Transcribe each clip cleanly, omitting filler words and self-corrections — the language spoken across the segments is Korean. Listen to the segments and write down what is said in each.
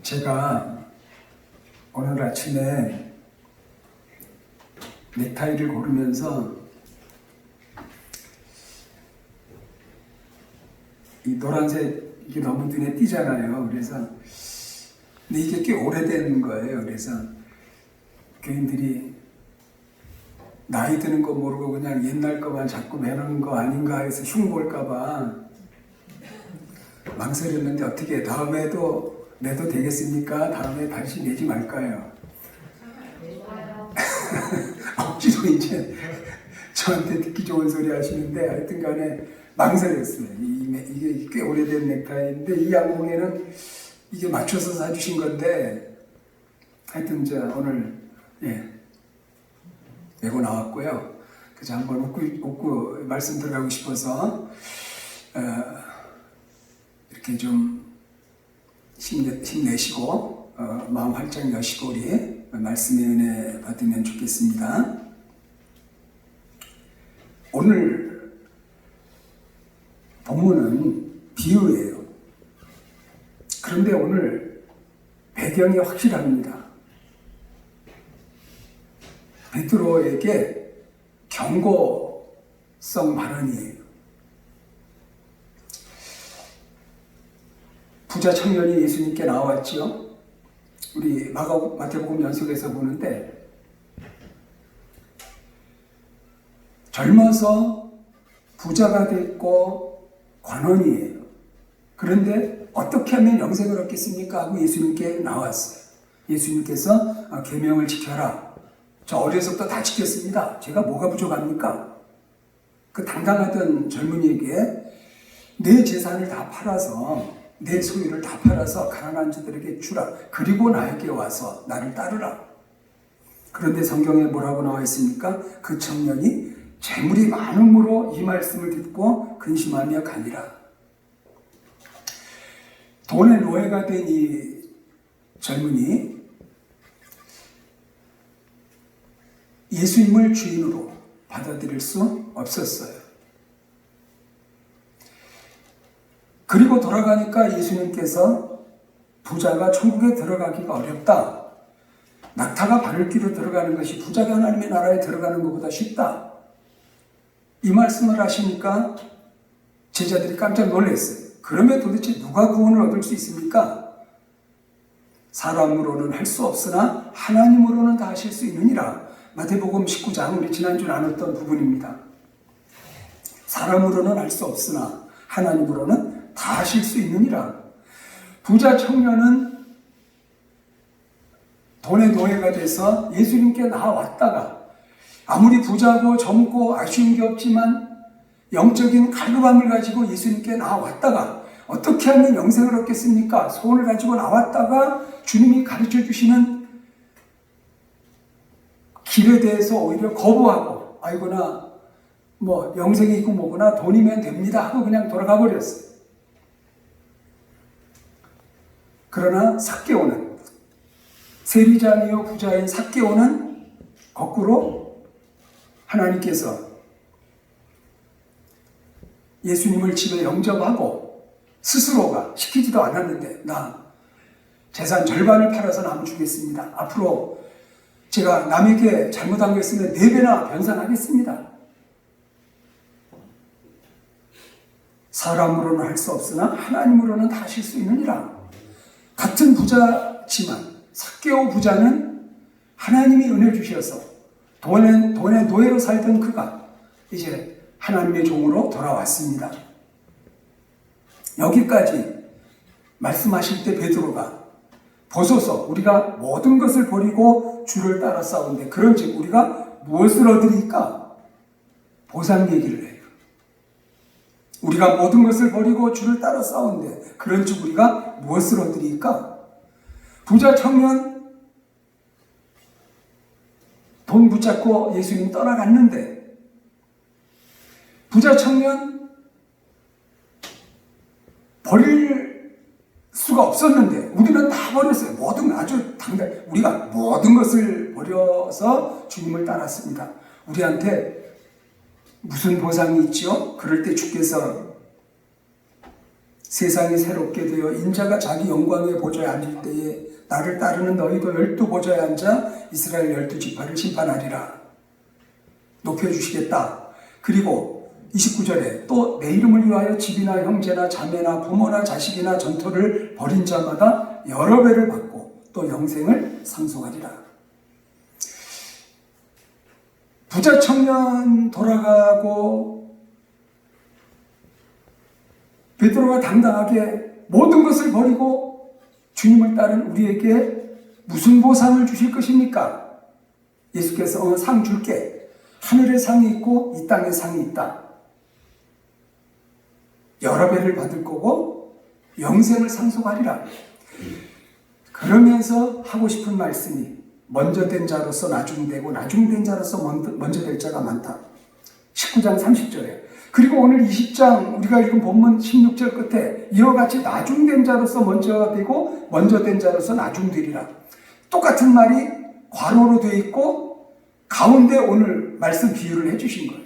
제가 오늘 아침에 넥타이를 고르면서 이 노란색이 너무 눈에 띄잖아요. 그래서 근데 이게 꽤 오래된 거예요. 그래서 교인들이 나이 드는 거 모르고 그냥 옛날 거만 자꾸 매는 거 아닌가 해서 흉볼까 봐 망설였는데 어떻게 다음에도 내도 되겠습니까? 다음에 다시 내지 말까요? 억지로 이제 저한테 듣기 좋은 소리 하시는데 하여튼 간에 망설였어요. 이게 꽤 오래된 넥타이인데 이 양봉에는 이게 맞춰서 사주신 건데 하여튼 오늘 메고 나왔고요. 그래서 한번 웃고 말씀 들어가고 싶어서 이렇게 좀 힘내시고 마음 활짝 여시고 우리 말씀의 은혜 받으면 좋겠습니다. 오늘 본문은 비유예요. 그런데 오늘 배경이 확실합니다. 베드로에게 경고성 발언이에요. 부자 청년이 예수님께 나왔지요. 우리 마태복음 연속에서 보는데 젊어서 부자가 됐고 관원이에요. 그런데 어떻게 하면 영생을 얻겠습니까? 하고 예수님께 나왔어요. 예수님께서 계명을 지켜라. 저 어려서부터 다 지켰습니다. 제가 뭐가 부족합니까? 그 당당하던 젊은이에게 내 재산을 다 팔아서 내 소유를 다 팔아서 가난한 자들에게 주라. 그리고 나에게 와서 나를 따르라. 그런데 성경에 뭐라고 나와 있습니까? 그 청년이 재물이 많음으로 이 말씀을 듣고 근심하며 가니라. 돈의 노예가 된 이 젊은이 예수님을 주인으로 받아들일 수 없었어요. 그리고 돌아가니까 예수님께서 부자가 천국에 들어가기가 어렵다. 낙타가 바늘귀로 들어가는 것이 부자가 하나님의 나라에 들어가는 것보다 쉽다. 이 말씀을 하시니까 제자들이 깜짝 놀랐어요. 그러면 도대체 누가 구원을 얻을 수 있습니까? 사람으로는 할 수 없으나 하나님으로는 다 하실 수 있느니라. 마태복음 19장 우리 지난주 나눴던 부분입니다. 사람으로는 할 수 없으나 하나님으로는 다 하실 수 있느니라. 부자 청년은 돈의 노예가 돼서 예수님께 나왔다가 아무리 부자고 젊고 아쉬운 게 없지만 영적인 갈급함을 가지고 예수님께 나왔다가 어떻게 하면 영생을 얻겠습니까? 소원을 가지고 나왔다가 주님이 가르쳐 주시는 길에 대해서 오히려 거부하고 아이고나 뭐 영생이 있고 뭐구나 돈이면 됩니다 하고 그냥 돌아가 버렸어요. 그러나 삭개오는 세리장이요 부자인 삭개오는 거꾸로 하나님께서 예수님을 집에 영접하고 스스로가 시키지도 않았는데 나 재산 절반을 팔아서 남 주겠습니다. 앞으로 제가 남에게 잘못한 거 있으면 4배나 변상하겠습니다. 사람으로는 할 수 없으나 하나님으로는 다 하실 수 있느니라. 같은 부자지만 삭개오 부자는 하나님이 은혜 주셔서 돈의 노예로 살던 그가 이제 하나님의 종으로 돌아왔습니다. 여기까지 말씀하실 때 베드로가 보소서 우리가 모든 것을 버리고 주를 따라 싸운데 그런즉 우리가 무엇을 얻으리까? 보상 얘기를 해요. 우리가 모든 것을 버리고 주를 따라 싸운데 그런즉 우리가 무엇을 얻으리까? 부자 청년 돈 붙잡고 예수님 떠나갔는데 부자 청년 버릴 수가 없었는데 우리는 다 버렸어요. 아주 당당 우리가 모든 것을 버려서 주님을 따랐습니다. 우리한테 무슨 보상이 있죠? 그럴 때 주께서 세상이 새롭게 되어 인자가 자기 영광의 보좌에 앉을 때에 나를 따르는 너희도 12보좌에 앉아 이스라엘 12지파를 심판하리라. 높여주시겠다. 그리고 29절에 또 내 이름을 위하여 집이나 형제나 자매나 부모나 자식이나 전토를 벌인 자마다 여러 배를 받고 또 영생을 상속하리라. 부자 청년 돌아가고 베드로가 당당하게 모든 것을 버리고 주님을 따른 우리에게 무슨 보상을 주실 것입니까? 예수께서 상 줄게. 하늘에 상이 있고 이 땅에 상이 있다. 여러 배를 받을 거고 영생을 상속하리라. 그러면서 하고 싶은 말씀이 먼저 된 자로서 나중되고 나중된 자로서 먼저 될 자가 많다. 19장 30절에 그리고 오늘 20장 우리가 읽은 본문 16절 끝에 이와 같이 나중된 자로서 먼저가 되고 먼저 된 자로서 나중되리라. 똑같은 말이 괄호로 되어 있고 가운데 오늘 말씀 비유를 해주신 거예요.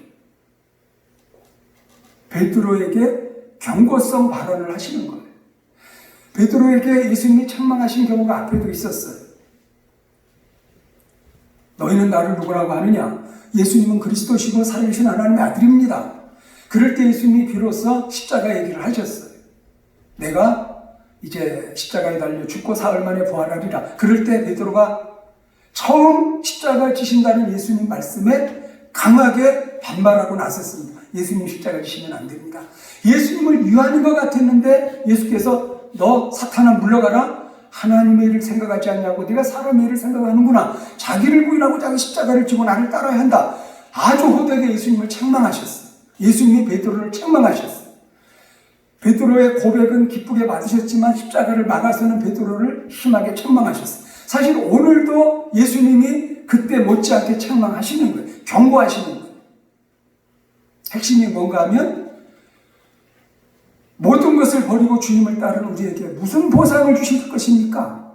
베드로에게 경고성 발언을 하시는 거예요. 베드로에게 예수님이 책망하신 경우가 앞에도 있었어요. 너희는 나를 누구라고 하느냐? 예수님은 그리스도시고 살아계신 하나님의 아들입니다. 그럴 때 예수님이 비로소 십자가 얘기를 하셨어요. 내가 이제 십자가에 달려 죽고 사흘 만에 부활하리라. 그럴 때 베드로가 처음 십자가 지신다는 예수님 말씀에 강하게 반발하고 나섰습니다. 예수님 십자가 지시면 안 됩니다. 예수님을 위하는 것 같았는데 예수께서 너 사탄아 물러가라. 하나님의 일을 생각하지 않냐고 네가 사람의 일을 생각하는구나. 자기를 부인하고 자기 십자가를 지고 나를 따라야 한다. 아주 호되게 예수님을 책망하셨어요. 예수님이 베드로를 책망하셨어요. 베드로의 고백은 기쁘게 받으셨지만 십자가를 막아서는 베드로를 심하게 책망하셨어요. 사실 오늘도 예수님이 그때 못지않게 책망하시는 거예요. 경고하시는 거예요. 핵심이 뭔가 하면 모든 것을 버리고 주님을 따르는 우리에게 무슨 보상을 주실 것입니까?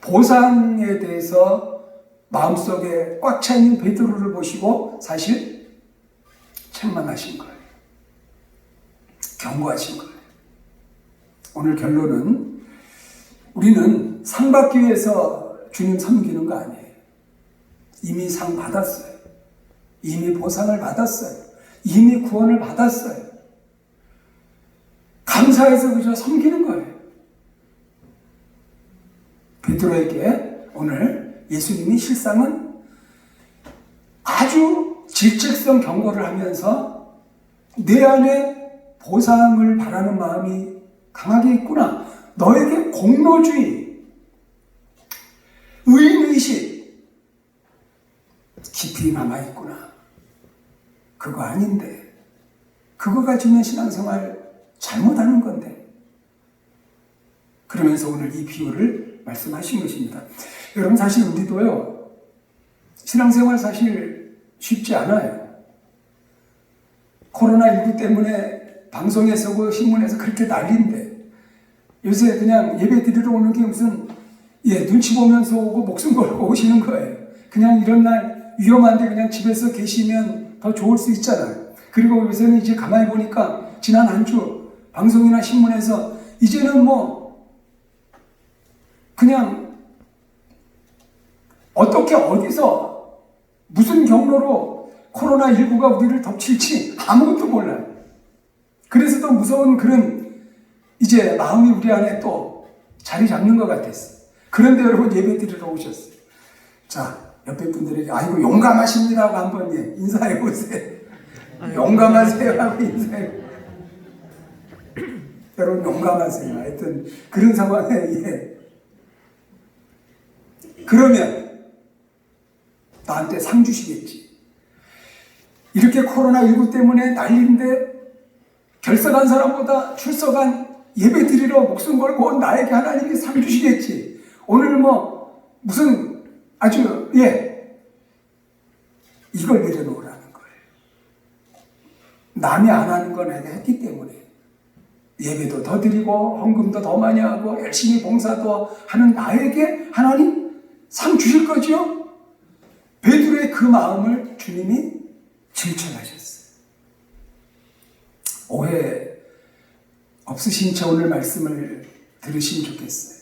보상에 대해서 마음속에 꽉 차 있는 베드로를 보시고 사실 책망하신 거예요. 경고하신 거예요. 오늘 결론은 우리는 상 받기 위해서 주님 섬기는 거 아니에요. 이미 상 받았어요. 이미 보상을 받았어요. 이미 구원을 받았어요. 감사해서 그저 섬기는 거예요. 베드로에게 오늘 예수님이 실상은 아주 질책성 경고를 하면서 내 안에 보상을 바라는 마음이 강하게 있구나. 너에게 공로주의, 의인의식 깊이 남아있구나. 그거 아닌데 그거 가지면 신앙생활 잘못하는 건데. 그러면서 오늘 이 비유를 말씀하신 것입니다. 여러분 사실 우리도요 신앙생활 사실 쉽지 않아요. 코로나19 때문에 방송에서고 신문에서 그렇게 난리인데 요새 그냥 예배 드리러 오는 게 무슨 눈치 보면서 오고 목숨 걸고 오시는 거예요. 그냥 이런 날 위험한데 그냥 집에서 계시면 더 좋을 수 있잖아요. 그리고 요새는 이제 가만히 보니까 지난 한 주 방송이나 신문에서 이제는 뭐 그냥 어떻게 어디서 무슨 경로로 코로나19가 우리를 덮칠지 아무것도 몰라요. 그래서 더 무서운 그런 이제 마음이 우리 안에 또 자리 잡는 것 같았어요. 그런데 여러분 예배 드리러 오셨어요. 자, 옆에 분들에게 아이고 용감하십니다 하고 한번 인사해 보세요. 용감하세요 하고 인사해. 여러분 용감하세요. 하여튼 그런 상황에 그러면 나한테 상 주시겠지. 이렇게 코로나19 때문에 난리인데 결석한 사람보다 출석한 예배 드리러 목숨 걸고 온 나에게 하나님이 상 주시겠지. 오늘 뭐 무슨 아주 이걸 내려놓으라는 거예요. 남이 안 하는 거 내가 했기 때문에 예배도 더 드리고 헌금도 더 많이 하고 열심히 봉사도 하는 나에게 하나님 상 주실 거죠? 베드로의 그 마음을 주님이 7천 하셨어요. 오해 없으신 채 오늘 말씀을 들으시면 좋겠어요.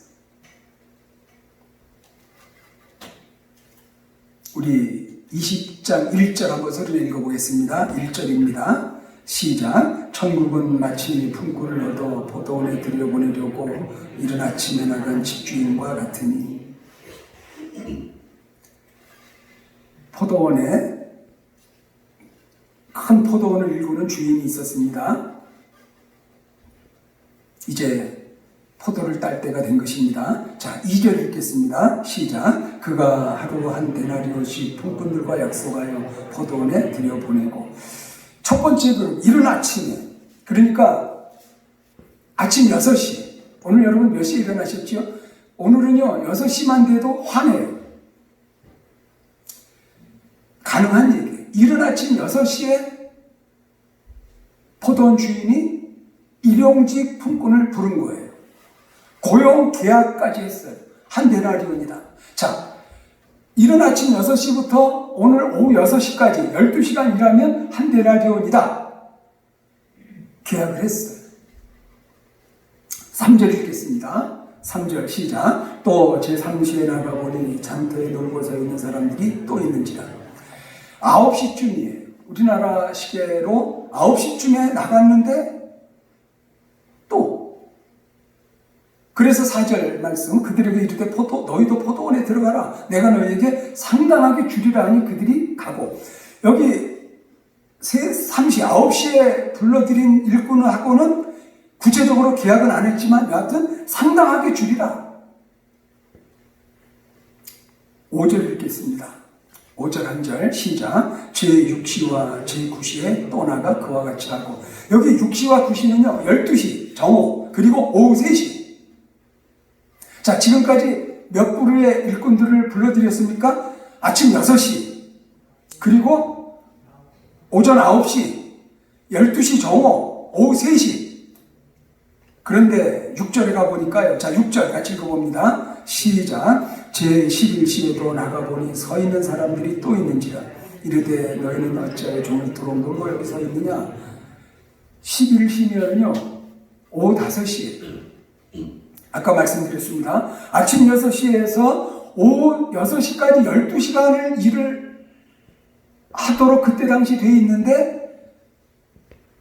우리 20장 1절 한번 소리를 읽어보겠습니다. 1절입니다. 시작. 천국은 마치 품꾼을 얻어 포도원에 들여보내려고 이른 아침에 나간 집주인과 같으니. 포도원에 큰 포도원을 일구는 주인이 있었습니다. 이제 포도를 딸 때가 된 것입니다. 자, 2절 읽겠습니다. 시작. 그가 하루 한 데나리오씩 품꾼들과 약속하여 포도원에 들여보내고. 첫 번째 그룹, 이른 아침에. 그러니까 아침 6시. 오늘 여러분 몇 시에 일어나셨죠? 오늘은요 6시만 돼도 화내요. 가능한 얘기예요. 이른 아침 6시에 포도원 주인이 일용직 품꾼을 부른 거예요. 고용 계약까지 했어요. 한 데나리온이다. 자, 이른 아침 6시부터 오늘 오후 6시까지 12시간 일하면 한 데나리온이다. 계약을 했어요. 3절 읽겠습니다. 3절 시작. 또 제3시에 나가보니 장터에 놀고 서 있는 사람들이 또 있는지라. 9시쯤이에요. 우리나라 시계로 9시쯤에 나갔는데 또 그래서 4절 말씀 그들에게 이르되 너희도 포도원에 들어가라. 내가 너희에게 상당하게 주리라 하니 그들이 가고. 여기 3시 9시에 불러들인 일꾼하고는 구체적으로 계약은 안 했지만 여하튼 상당하게 주리라. 5절 읽겠습니다. 5절 한 절 시작. 제6시와 제9시에 또 나가 그와 같이 하고. 여기 6시와 9시는요 12시 정오 그리고 오후 3시. 자, 지금까지 몇 부류의 일꾼들을 불러드렸습니까? 아침 6시 그리고 오전 9시 12시 정오 오후 3시. 그런데 6절에 가보니까요. 자, 6절 같이 읽어봅니다. 시작. 제11시에도 나가보니 서 있는 사람들이 또 있는지라. 이르되 너희는 어찌하여 종일 이토록 놀고 여기 서 있느냐. 11시면요 오후 5시에 아까 말씀드렸습니다. 아침 6시에서 오후 6시까지 12시간을 일을 하도록 그때 당시 돼 있는데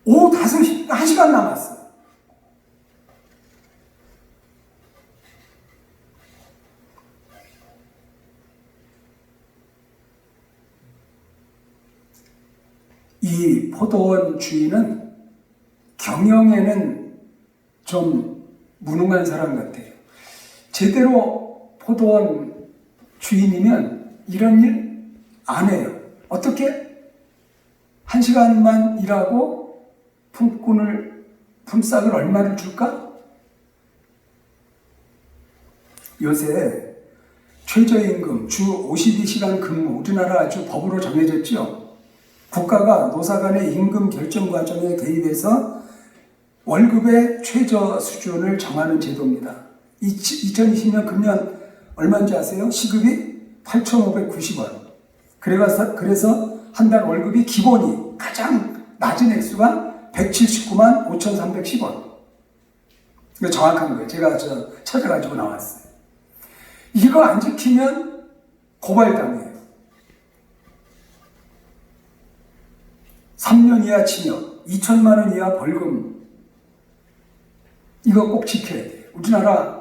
오후 5시 1시간 남았어요. 이 포도원 주인은 경영에는 좀 무능한 사람 같아요. 제대로 포도원 주인이면 이런 일 안 해요. 어떻게? 1시간만 일하고 품삯을 얼마를 줄까? 요새 최저임금 주 52시간 근무 우리나라 아주 법으로 정해졌죠. 국가가 노사 간의 임금 결정 과정에 개입해서 월급의 최저 수준을 정하는 제도입니다. 2020년 금년 얼마인지 아세요? 시급이 8,590원. 그래서 한 달 월급이 기본이 가장 낮은 액수가 179만 5,310원. 이거 정확한 거예요. 제가 찾아가지고 나왔어요. 이거 안 지키면 고발당해요. 3년 이하 징역, 2천만 원 이하 벌금. 이거 꼭 지켜야 돼요. 우리나라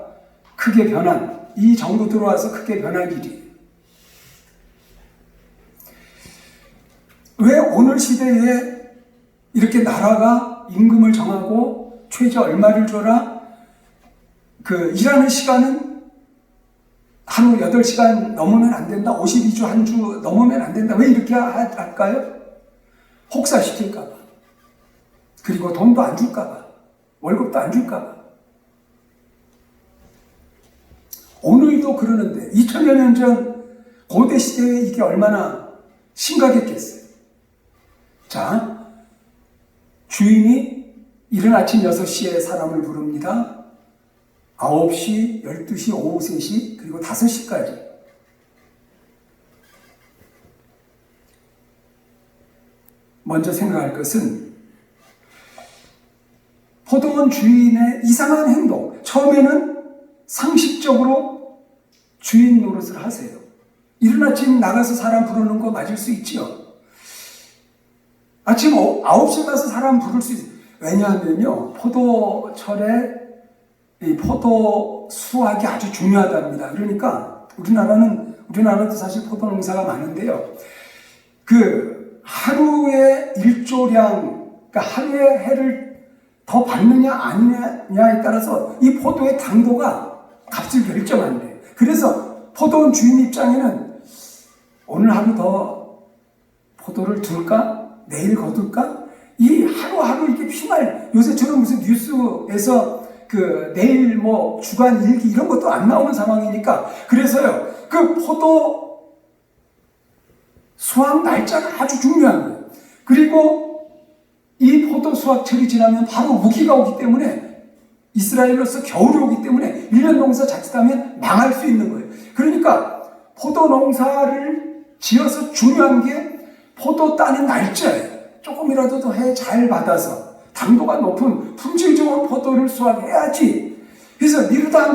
크게 변한, 이 정부 들어와서 크게 변한 일이. 왜 오늘 시대에 이렇게 나라가 임금을 정하고 최저 얼마를 줘라? 일하는 시간은 하루 8시간 넘으면 안 된다. 52주 한 주 넘으면 안 된다. 왜 이렇게 할까요? 혹사시킬까봐. 그리고 돈도 안 줄까봐. 월급도 안 줄까봐. 오늘도 그러는데 2000여 년 전 고대 시대에 이게 얼마나 심각했겠어요. 자, 주인이 이른 아침 6시에 사람을 부릅니다. 9시, 12시, 오후 3시, 그리고 5시까지. 먼저 생각할 것은 포도원 주인의 이상한 행동, 처음에는 상식적으로 주인 노릇을 하세요. 이른 아침 나가서 사람 부르는 거 맞을 수 있지요. 아침 9시에 가서 사람 부를 수 있어요. 왜냐하면요, 포도철에 이 포도 수확이 아주 중요하답니다. 그러니까 우리나라도 사실 포도 농사가 많은데요. 그 하루의 일조량, 그러니까 하루의 해를 더 받느냐 아니냐에 따라서 이 포도의 당도가 값을 결정한대요. 그래서 포도원 주인 입장에는 오늘 하루 더 포도를 둘까? 내일 거둘까? 이 하루하루 이렇게 피말, 요새처럼 무슨 뉴스에서 그 내일 뭐 주간 일기 이런 것도 안 나오는 상황이니까, 그래서요, 그 포도 수확 날짜가 아주 중요한 거예요. 그리고 이 포도 수확철이 지나면 바로 우기가 오기 때문에, 이스라엘로서 겨울이 오기 때문에 1년 농사 자칫하면 망할 수 있는 거예요. 그러니까 포도 농사를 지어서 중요한 게 포도 따는 날짜예요. 조금이라도 더 해 잘 받아서 당도가 높은 품질 좋은 포도를 수확해야지. 그래서 미루다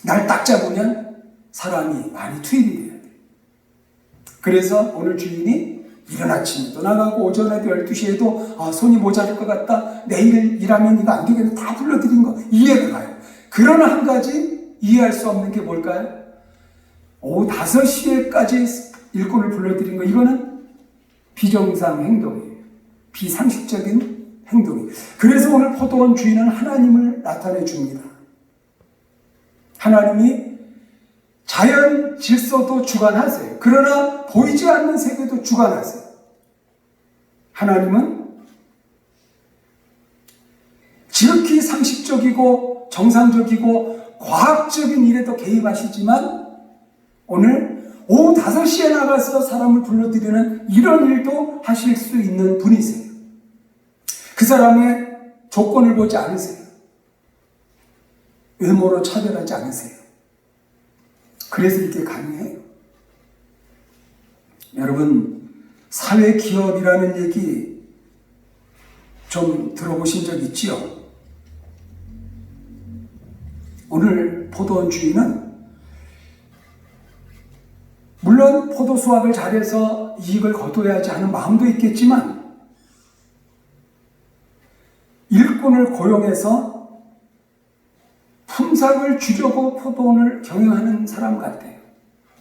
날 딱 잡으면 사람이 많이 투입이 돼야 돼. 그래서 오늘 주인이 이른 아침에도 나가고 오전에도 12시에도 손이 모자랄 것 같다, 내일 일하면 이거 안 되겠네, 다 불러드린 거 이해가 가요. 그러나 한 가지 이해할 수 없는 게 뭘까요? 오후 5시에까지 일꾼을 불러드린 거, 이거는 비정상 행동이에요. 비상식적인 행동이에요. 그래서 오늘 포도원 주인은 하나님을 나타내 줍니다. 하나님이 자연 질서도 주관하세요. 그러나 보이지 않는 세계도 주관하세요. 하나님은 지극히 상식적이고 정상적이고 과학적인 일에도 개입하시지만 오늘 오후 5시에 나가서 사람을 불러들이는 이런 일도 하실 수 있는 분이세요. 그 사람의 조건을 보지 않으세요. 외모로 차별하지 않으세요. 그래서 이렇게 가능해요. 여러분, 사회기업이라는 얘기 좀 들어보신 적 있지요? 오늘 포도원 주인은 물론 포도 수확을 잘해서 이익을 거둬야지 하는 마음도 있겠지만 일꾼을 고용해서 품삯을 주려고 포도원을 경영하는 사람 같아요.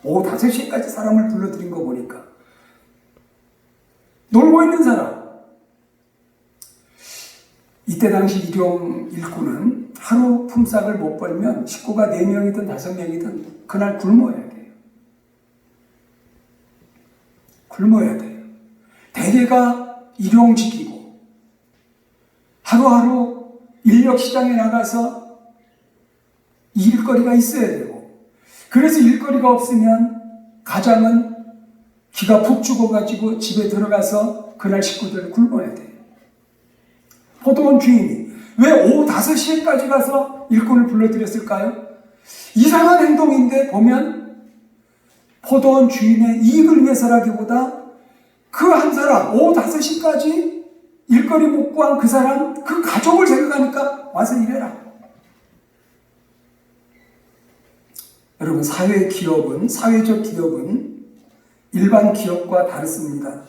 오후 5시까지 사람을 불러들인 거 보니까. 놀고 있는 사람. 이때 당시 일용 일꾼은 하루 품삯을 못 벌면 식구가 4명이든 5명이든 그날 굶어야 돼요. 굶어야 돼요. 대개가 일용직이고 하루하루 인력시장에 나가서 일거리가 있어야 되고, 그래서 일거리가 없으면 가장은 기가 푹 죽어가지고 집에 들어가서 그날 식구들 굶어야 돼요. 포도원 주인이 왜 오후 5시에까지 가서 일꾼을 불러들였을까요? 이상한 행동인데 보면 포도원 주인의 이익을 위해서라기보다 그 한 사람, 오후 5시까지 일거리 못 구한 그 사람, 그 가족을 생각하니까 와서 일해라. 여러분, 사회적 기업은 일반 기업과 다릅니다.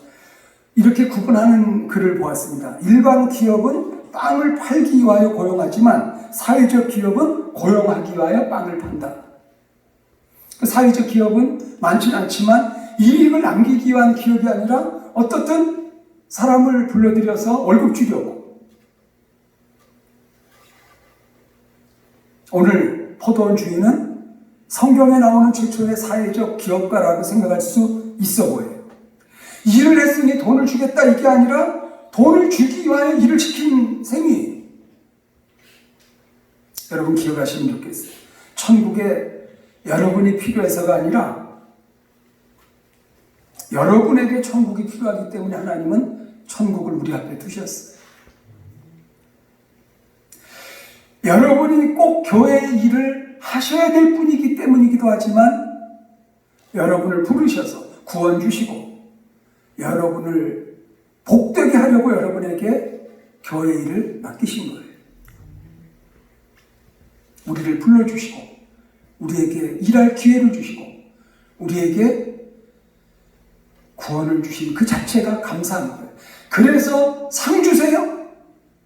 이렇게 구분하는 글을 보았습니다. 일반 기업은 빵을 팔기 위하여 고용하지만 사회적 기업은 고용하기 위하여 빵을 판다. 사회적 기업은 많지는 않지만 이익을 남기기 위한 기업이 아니라 어떻든 사람을 불러들여서 월급 주려고. 오늘 포도원 주인은 성경에 나오는 최초의 사회적 기업가라고 생각할 수 있어 보여요. 일을 했으니 돈을 주겠다, 이게 아니라 돈을 주기 위하여 일을 시킨 셈이. 여러분 기억하시면 좋겠어요. 천국에 여러분이 필요해서가 아니라 여러분에게 천국이 필요하기 때문에 하나님은 천국을 우리 앞에 두셨어요. 여러분이 꼭 교회의 일을 하셔야 될 분이기 때문이기도 하지만 여러분을 부르셔서 구원 주시고 여러분을 복되게 하려고 여러분에게 교회 일을 맡기신 거예요. 우리를 불러주시고 우리에게 일할 기회를 주시고 우리에게 구원을 주신 그 자체가 감사한 거예요. 그래서 상 주세요.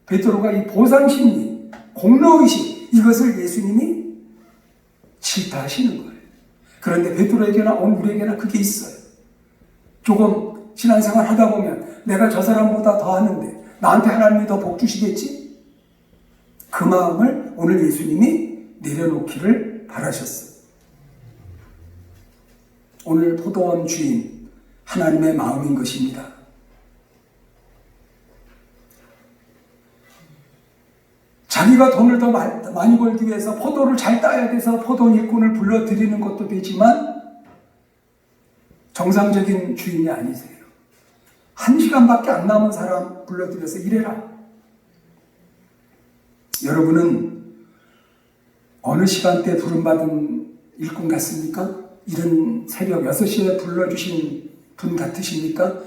베드로가 이 보상심리, 공로의식 이것을 예수님이 질타하시는 거예요. 그런데 베드로에게나 오늘 우리에게나 그게 있어요. 조금 신앙생활 하다 보면 내가 저 사람보다 더 하는데 나한테 하나님이 더 복 주시겠지? 그 마음을 오늘 예수님이 내려놓기를 바라셨어요. 오늘 포도원 주인 하나님의 마음인 것입니다. 자기가 돈을 더 많이 벌기 위해서 포도를 잘 따야 돼서 포도원 일꾼을 불러들이는 것도 되지만 정상적인 주인이 아니세요. 1시간밖에 안 남은 사람 불러들여서 일해라. 여러분은 어느 시간대 부름받은 일꾼 같습니까? 이른 새벽 6시에 불러주신 분 같으십니까?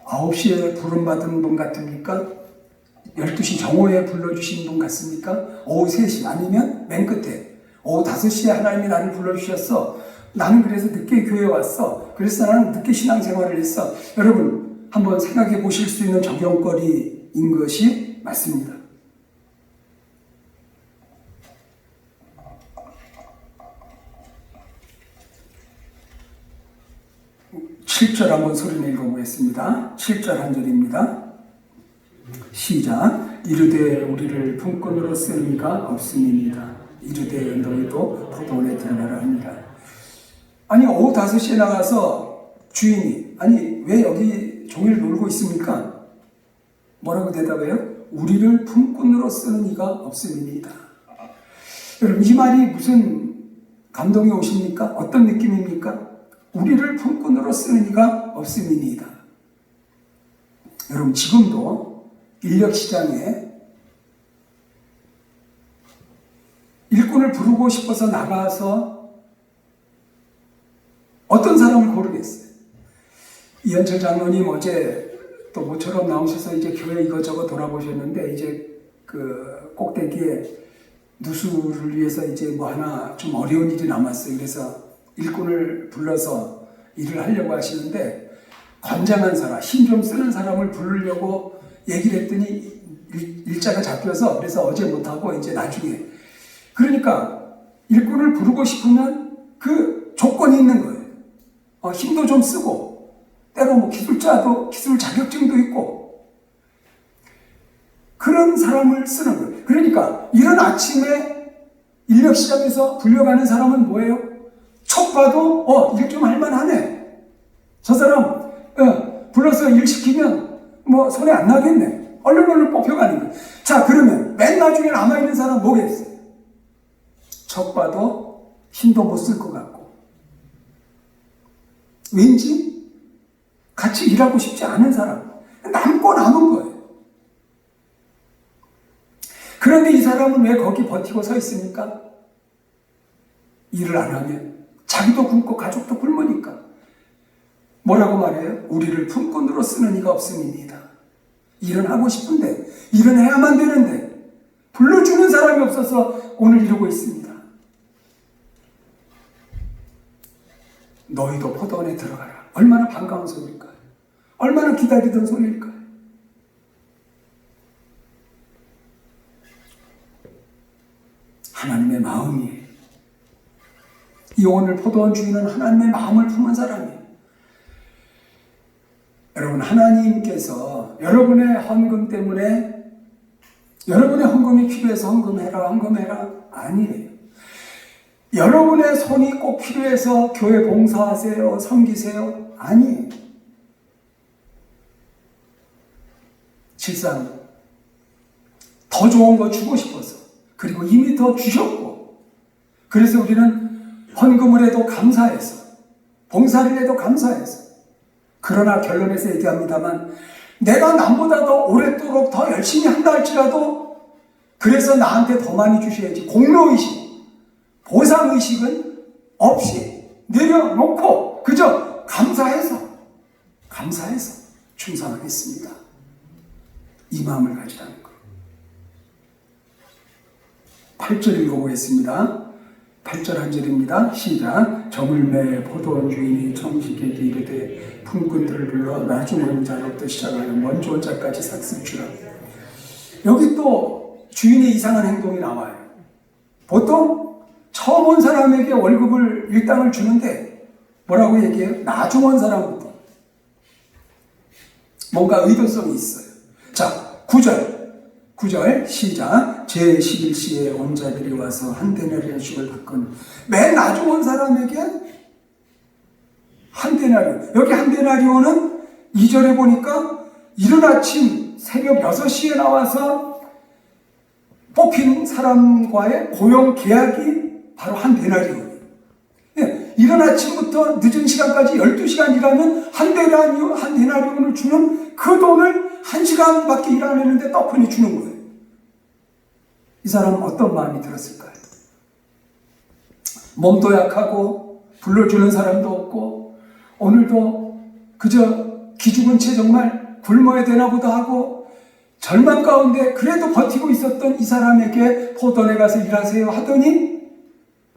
9시에 부름받은 분 같습니까? 12시 정오에 불러주신 분 같습니까? 오후 3시 아니면 맨 끝에 오후 5시에 하나님이 나를 불러주셨어. 나는 그래서 늦게 교회에 왔어. 그래서 나는 늦게 신앙생활을 했어. 여러분 한번 생각해 보실 수 있는 적용거리인 것이 맞습니다. 7절 한번 소리내 읽어보겠습니다. 7절 한 절입니다. 시작. 이르되 우리를 품꾼으로 쓰는 이가 없음이니이다. 이르되 너희도 포도원에 들어가라 합니다. 아니 오후 5시에 나가서 주인이 아니 왜 여기 종일 놀고 있습니까? 뭐라고 대답해요? 우리를 품꾼으로 쓰는 이가 없음이니이다. 여러분 이 말이 무슨 감동이 오십니까? 어떤 느낌입니까? 우리를 품꾼으로 쓰는 이가 없음이니이다. 여러분 지금도 인력시장에 일꾼을 부르고 싶어서 나가서 어떤 사람을 고르겠어요? 이현철 장로님 어제 또 모처럼 나오셔서 이제 교회 이것저것 돌아보셨는데 이제 그 꼭대기에 누수를 위해서 이제 뭐 하나 좀 어려운 일이 남았어요. 그래서 일꾼을 불러서 일을 하려고 하시는데 관장한 사람, 힘 좀 쓰는 사람을 부르려고 얘기를 했더니 일자가 잡혀서 그래서 어제 못하고 이제 나중에 그러니까 일꾼을 부르고 싶으면 그 조건이 있는 거예요. 힘도 좀 쓰고 때로 뭐 기술 자격증도 있고 그런 사람을 쓰는 거예요. 그러니까 이런 아침에 인력시장에서 불려가는 사람은 뭐예요? 척 봐도 일 좀 할만하네. 저 사람 불러서 일 시키면 뭐 손에 안 나겠네. 얼른 뽑혀가는 거예요. 자 그러면 맨 나중에 남아있는 사람 뭐겠어요? 척 봐도 힘도 못 쓸 것 같고 왠지 같이 일하고 싶지 않은 사람 남고 남은 거예요. 그런데 이 사람은 왜 거기 버티고 서 있습니까? 일을 안 하면 자기도 굶고 가족도 굶으니까 뭐라고 말해요? 우리를 품꾼으로 쓰는 이가 없음이니이다. 일은 하고 싶은데 일은 해야만 되는데 불러주는 사람이 없어서 오늘 이러고 있습니다. 너희도 포도원에 들어가라. 얼마나 반가운 소리일까요? 얼마나 기다리던 소리일까요? 하나님의 마음이에요. 이 오늘 포도원 주인은 하나님의 마음을 품은 사람이에요. 여러분 하나님께서 여러분의 헌금 때문에 여러분의 헌금이 필요해서 헌금해라 아니에요. 여러분의 손이 꼭 필요해서 교회 봉사하세요 섬기세요 아니에요. 실상 더 좋은 거 주고 싶어서 그리고 이미 더 주셨고 그래서 우리는 헌금을 해도 감사해서 봉사를 해도 감사해서 그러나 결론에서 얘기합니다만 내가 남보다 더 오랫도록 더 열심히 한다 할지라도 그래서 나한테 더 많이 주셔야지 공로의식 보상의식은 없이 내려놓고 그저 감사해서 충성하겠습니다. 이 마음을 가지라는 거예요. 8절 읽어보겠습니다. 8절 한 절입니다. 시작. 저물매 포도원 주인이 청식에게 이르되 품꾼들을 불러 나중 온 자로부터 시작하여 먼저 온 자까지 삭슬 주라. 여기 또 주인의 이상한 행동이 나와요. 보통 처음 온 사람에게 월급을 일당을 주는데 뭐라고 얘기해요? 나중 온 사람부터. 뭔가 의도성이 있어요. 자, 9절 시작. 제11시에 온 자들이 와서 한 데나리온씩을 받거늘. 맨 나중 온 사람에게 한 데나리온. 여기 한 데나리온은 2절에 보니까 이른 아침 새벽 6시에 나와서 뽑힌 사람과의 고용 계약이 바로 한 데나리온이에요. 네, 이른 아침부터 늦은 시간까지 12시간 일하면 한 데나리온을 주는 그 돈을 1시간밖에 일 안 했는데 떡하니 주는 거예요. 이 사람은 어떤 마음이 들었을까요? 몸도 약하고 불러주는 사람도 없고 오늘도 그저 기죽은 채 정말 굶어야 되나 보다 하고 절망 가운데 그래도 버티고 있었던 이 사람에게 포도원에 가서 일하세요 하더니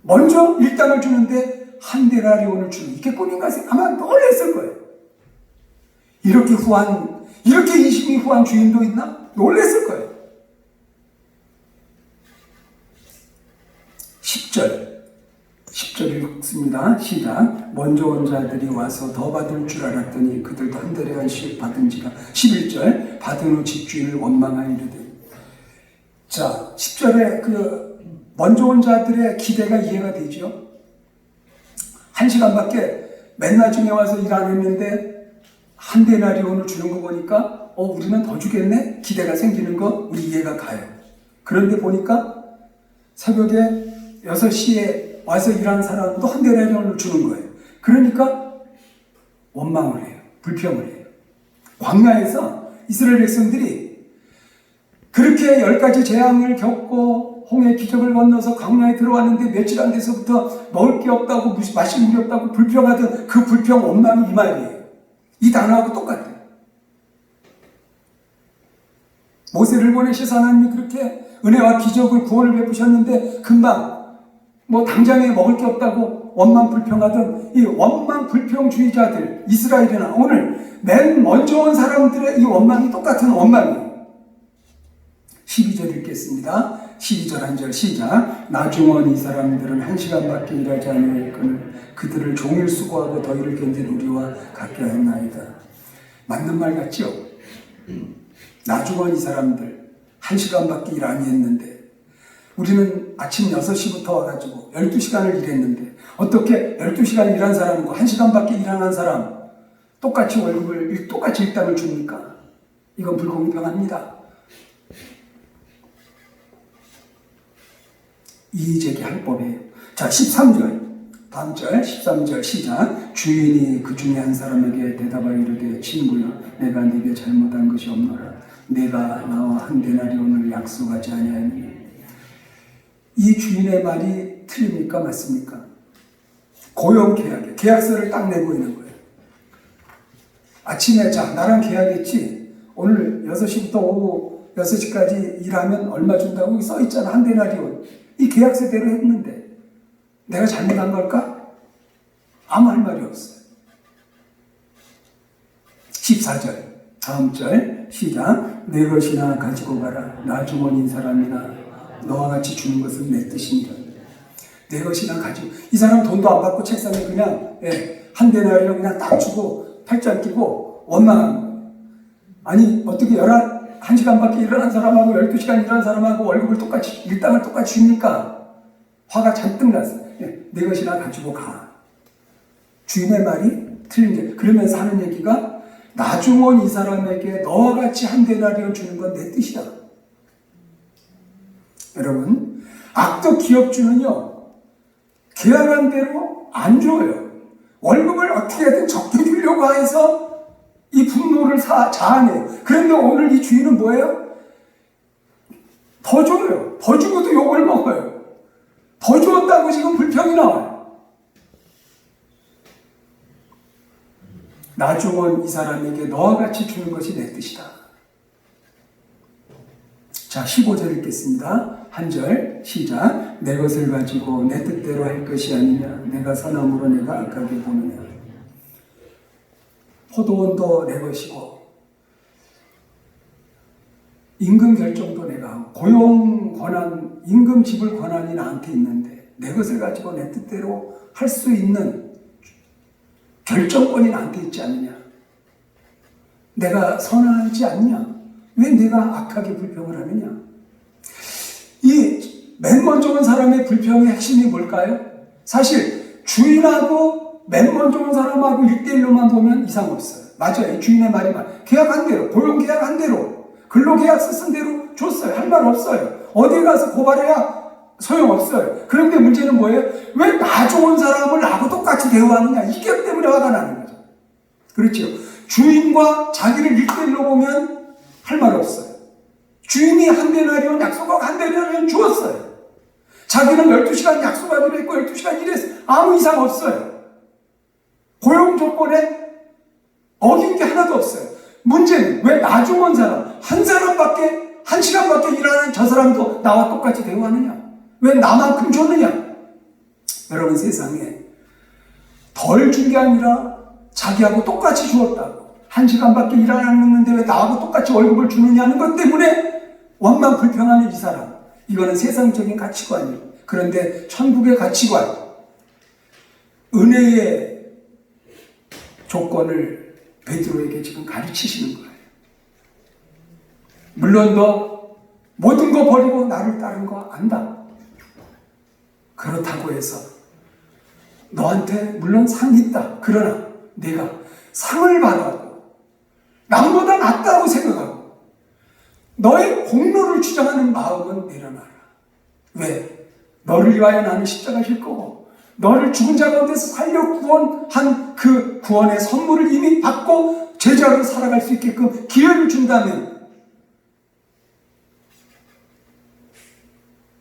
먼저 일당을 주는데 한 데나리온을 주는 이게 꿈인가 아마 놀랬을 거예요. 이렇게 인심이 후한 주인도 있나? 놀랬을 거예요. 10절 읽습니다. 시작. 먼저 온 자들이 와서 더 받을 줄 알았더니 그들도 한 데나리온씩 받은지라. 11절 받은 후 집주인을 원망하여 이르되. 자, 10절에 먼저 온 자들의 기대가 이해가 되죠. 1시간밖에 맨 나중에 와서 일 안 했는데 한 데나리온을 주는 거 보니까 우리는 더 주겠네? 기대가 생기는 거 우리 이해가 가요. 그런데 보니까 새벽에 6시에 와서 일한 사람도 한 데나리온을 주는 거예요. 그러니까 원망을 해요. 불평을 해요. 광야에서 이스라엘 백성들이 그렇게 10가지 재앙을 겪고 홍해 기적을 건너서 광야에 들어왔는데 며칠 안 돼서부터 먹을 게 없다고 마실 물이 없다고 불평하던 그 불평 원망이 이 말이에요. 이 단어하고 똑같아요. 모세를 보내셔서 하나님이 그렇게 은혜와 기적을 구원을 베푸셨는데 금방 당장에 먹을 게 없다고 원망 불평하던 이 원망 불평주의자들 이스라엘이나 오늘 맨 먼저 온 사람들의 이 원망이 똑같은 원망이에요. 12절 읽겠습니다. 12절 한 절 시작. 나중 온 이 사람들은 1시간밖에 일하지 않았거늘 그들을 종일 수고하고 더위를 견딘 우리와 같게 하였나이다. 맞는 말 같죠? 나중 온 이 사람들 1시간밖에 일 안 했는데 우리는 아침 6시부터 와가지고 12시간을 일했는데 어떻게 12시간 일한 사람과 1시간밖에 일 안 한 사람 똑같이 월급을 똑같이 일당을 줍니까? 이건 불공평합니다. 이의제기할 법이에요. 자, 13절 다음 절 13절 시작. 주인이 그 중에 한 사람에게 대답하여 이르되 친구여 내가 네게 잘못한 것이 없노라. 내가 나와 한 데나리온을 약속하지 아니하니. 이 주인의 말이 틀립니까? 맞습니까? 고용 계약서를 딱 내고 있는 거예요. 아침에 자 나랑 계약했지. 오늘 6시부터 오후 6시까지 일하면 얼마 준다고 여기 써있잖아. 한 데나리온. 이 계약서대로 했는데 내가 잘못한 걸까? 아무 할 말이 없어요. 14절 다음 절 시작. 내 것이나 가지고 가라. 나중 온 사람이나 너와 같이 주는 것은 내 뜻이니라. 내 것이나 가지고 이 사람 돈도 안 받고 책상에 그냥 한 데나리온 그냥 딱 주고 팔짱 끼고 원망하는 거예요. 아니 어떻게 1시간밖에 일어난 사람하고 12시간 일어난 사람하고 월급을 똑같이 일당을 똑같이 줍니까? 화가 잔뜩 났어요. 내 것이나 가지고 가. 주인의 말이 틀린 게 그러면서 하는 얘기가 나중 온 이 사람에게 너와 같이 한 데나리온 주는 건 내 뜻이다. 여러분 악덕 기업주는요 계약한 대로 안 줘요. 월급을 어떻게든 적게 주려고 해서 이 분노를 자아내요. 그런데 오늘 이 주인은 뭐예요? 더 줘요. 더 주고도 욕을 먹어요. 더 주었다고 지금 불평이 나와요. 나중 온 이 사람에게 너와 같이 주는 것이 내 뜻이다. 자, 15절 읽겠습니다. 한 절 시작. 내 것을 가지고 내 뜻대로 할 것이 아니냐. 내가 선함으로 내가 악하게 보느냐. 포도원도 내 것이고 임금 결정도 내가 하고 고용 권한, 임금 지불 권한이 나한테 있는데 내 것을 가지고 내 뜻대로 할 수 있는 결정권이 나한테 있지 않느냐. 내가 선하지 않냐. 왜 내가 악하게 불평을 하느냐. 이 맨 먼저 온 사람의 불평의 핵심이 뭘까요? 사실 주인하고 맨 먼저 온 사람하고 1대1로만 보면 이상 없어요. 맞아요. 주인의 말이 맞아요. 계약한 대로, 고용 계약한 대로, 근로계약서 쓴 대로 줬어요. 할 말 없어요. 어디 가서 고발해야 소용없어요. 그런데 문제는 뭐예요? 왜 나 좋은 사람을 나하고 똑같이 대우하느냐. 이게 때문에 화가 나는 거죠. 그렇죠. 주인과 자기를 1대1로 보면 할 말 없어요. 주인이 한 데나리온 약속하고 한 데나리온 주었어요. 자기는 12시간 약속하기로 했고 12시간 일했어요. 아무 이상 없어요. 고용 조건에 어긴 게 하나도 없어요. 문제는 왜 나 좋은 사람, 한 사람밖에, 한 시간밖에 일하는 저 사람도 나와 똑같이 대우하느냐? 왜 나만큼 줬느냐? 여러분, 세상에 덜 준 게 아니라 자기하고 똑같이 주었다고. 한 시간밖에 일 안 했는데 왜 나하고 똑같이 월급을 주느냐는 것 때문에 원망 불평하는 이 사람. 이거는 세상적인 가치관이에요. 그런데 천국의 가치관, 은혜의 조건을 베드로에게 지금 가르치시는 거예요. 물론 너 모든 거 버리고 나를 따른 거 안다. 그렇다고 해서 너한테 물론 상이 있다. 그러나 내가 상을 받아도 남보다 낫다고 생각하고 너의 공로를 주장하는 마음은 내려놔라. 왜? 너를 위하여 나는 십자가 질 거고 너를 죽은 자 가운데서 살려 구원한 그 구원의 선물을 이미 받고 제자로 살아갈 수 있게끔 기회를 준다면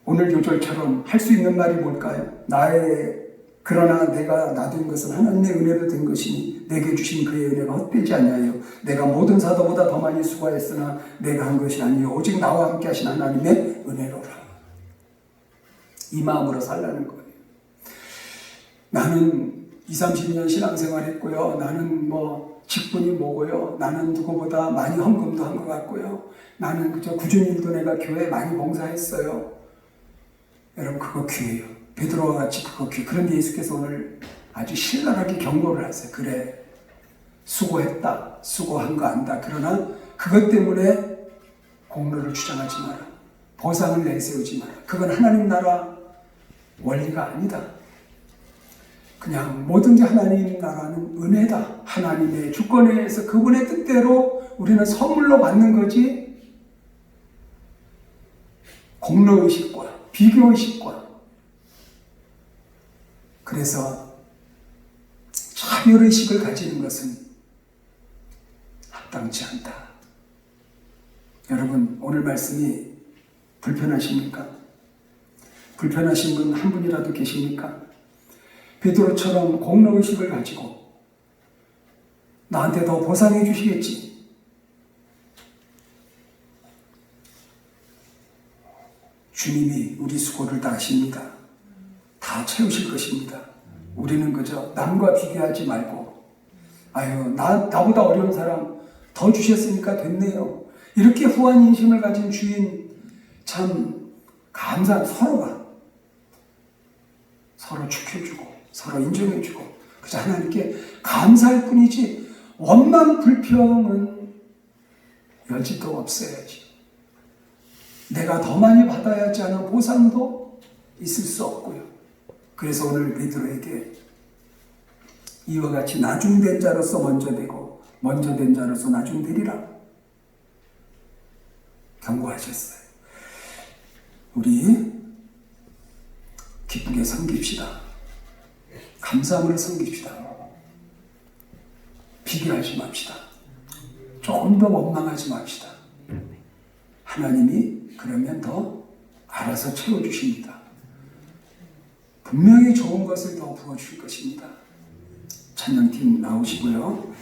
오늘 요절처럼 할 수 있는 말이 뭘까요? 그러나 내가 나된 것은 하나님의 은혜로 된 것이니 내게 주신 그의 은혜가 헛되지 아니하여 내가 모든 사도보다 더 많이 수고했으나 내가 한 것이 아니요 오직 나와 함께 하신 하나님의 은혜로라. 이 마음으로 살라는 거예요. 나는 20, 30년 신앙생활 했고요. 나는 직분이 뭐고요. 나는 누구보다 많이 헌금도 한 것 같고요. 나는 그저 꾸준히 일도 내가 교회에 많이 봉사했어요. 여러분, 그거 귀해요. 베드로와 같이 그거 귀해. 그런데 예수께서 오늘 아주 신랄하게 경고를 하세요. 그래, 수고했다. 수고한 거 안다. 그러나 그것 때문에 공로를 주장하지 마라. 보상을 내세우지 마라. 그건 하나님 나라 원리가 아니다. 그냥 모든 게 하나님 나라는 은혜다. 하나님의 주권에 의해서 그분의 뜻대로 우리는 선물로 받는 거지 공로의식과 비교의식과 그래서 차별의식을 가지는 것은 합당치 않다. 여러분, 오늘 말씀이 불편하십니까? 불편하신 분 한 분이라도 계십니까? 베드로처럼 공로의식을 가지고 나한테 더 보상해 주시겠지. 주님이 우리 수고를 다 하십니다. 다 채우실 것입니다. 우리는 그저 남과 비교하지 말고 나보다 어려운 사람 더 주셨으니까 됐네요. 이렇게 후한 인심을 가진 주인 참 서로가 서로 축해주고 서로 인정해주고 그저 하나님께 감사할 뿐이지 원망 불평은 여지도 없어야지. 내가 더 많이 받아야지 하는 보상도 있을 수 없고요. 그래서 오늘 베드로에게 이와 같이 나중된 자로서 먼저 되고 먼저 된 자로서 나중되리라 경고하셨어요. 우리 기쁘게 섬깁시다. 감사함으로 섬깁시다. 비교하지 맙시다. 조금 더 원망하지 맙시다. 하나님이 그러면 더 알아서 채워주십니다. 분명히 좋은 것을 더 부어주실 것입니다. 찬양팀 나오시고요.